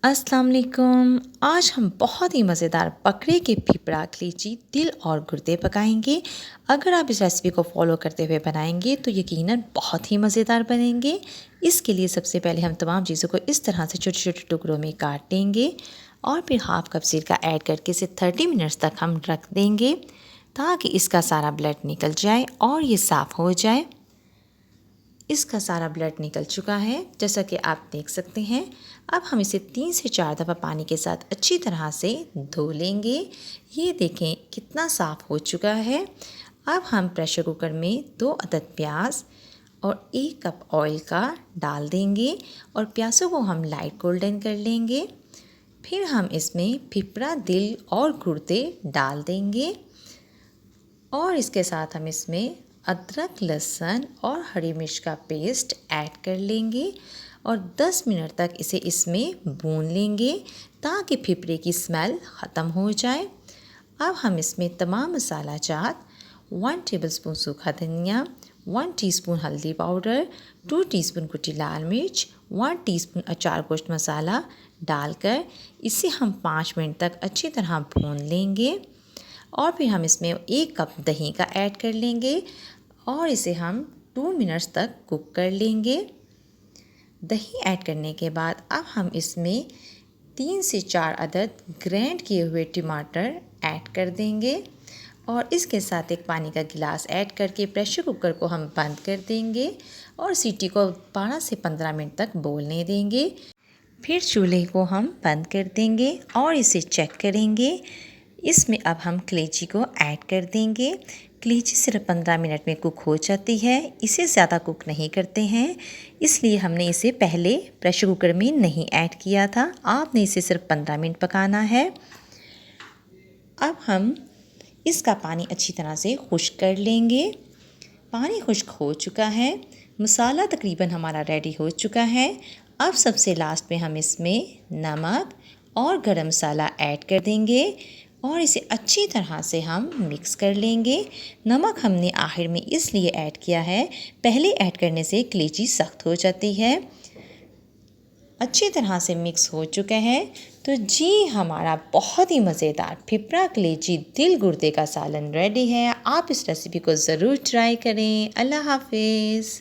अस्सलाम वालेकुम। आज हम बहुत ही मज़ेदार बकरे के फिपड़ा, कलीची, दिल और गुर्दे पकाएंगे। अगर आप इस रेसिपी को फॉलो करते हुए बनाएंगे तो यकीनन बहुत ही मज़ेदार बनेंगे। इसके लिए सबसे पहले हम तमाम चीज़ों को इस तरह से छोटे छोटे टुकड़ों में काट लेंगे और फिर हाफ़ कप सिरका ऐड करके इसे 30 मिनट्स तक हम रख देंगे ताकि इसका सारा ब्लड निकल जाए और ये साफ़ हो जाए। इसका सारा ब्लड निकल चुका है जैसा कि आप देख सकते हैं। अब हम इसे 3 से 4 दफ़ा पानी के साथ अच्छी तरह से धो लेंगे। ये देखें कितना साफ़ हो चुका है। अब हम प्रेशर कुकर में 2 अदद प्याज और 1 कप ऑयल का डाल देंगे और प्याज़ों को हम लाइट गोल्डन कर लेंगे। फिर हम इसमें फिपड़ा, दिल और गुर्दे डाल देंगे और इसके साथ हम इसमें अदरक, लहसुन और हरी मिर्च का पेस्ट ऐड कर लेंगे और 10 मिनट तक इसे इसमें भून लेंगे ताकि फिपड़े की स्मेल ख़त्म हो जाए। अब हम इसमें तमाम मसाला जात 1 टेबलस्पून सूखा धनिया, 1 टीस्पून हल्दी पाउडर, 2 टीस्पून कुटी लाल मिर्च, 1 टीस्पून अचार गोश्त मसाला डालकर इसे हम 5 मिनट तक अच्छी तरह भून लेंगे और फिर हम इसमें 1 कप दही का ऐड कर लेंगे और इसे हम 2 मिनट्स तक कुक कर लेंगे। दही ऐड करने के बाद अब हम इसमें 3 से 4 अदद ग्राइंड किए हुए टमाटर ऐड कर देंगे और इसके साथ एक पानी का गिलास ऐड करके प्रेशर कुकर को हम बंद कर देंगे और सीटी को 12 से 15 मिनट तक बोलने देंगे। फिर चूल्हे को हम बंद कर देंगे और इसे चेक करेंगे। इसमें अब हम कलेजी को ऐड कर देंगे। कलेजी सिर्फ 15 मिनट में कुक हो जाती है, इसे ज़्यादा कुक नहीं करते हैं, इसलिए हमने इसे पहले प्रेशर कुकर में नहीं ऐड किया था। आपने इसे सिर्फ 15 मिनट पकाना है। अब हम इसका पानी अच्छी तरह से खुश्क कर लेंगे। पानी खुश्क हो चुका है, मसाला तकरीबन हमारा रेडी हो चुका है। अब सबसे लास्ट में हम इसमें नमक और गरम मसाला ऐड कर देंगे और इसे अच्छी तरह से हम मिक्स कर लेंगे। नमक हमने आखिर में इसलिए ऐड किया है, पहले ऐड करने से कलेजी सख्त हो जाती है। अच्छी तरह से मिक्स हो चुका है तो जी हमारा बहुत ही मज़ेदार फिपड़ा, कलेजी, दिल, गुर्दे का सालन रेडी है। आप इस रेसिपी को ज़रूर ट्राई करें। अल्लाह हाफिज़।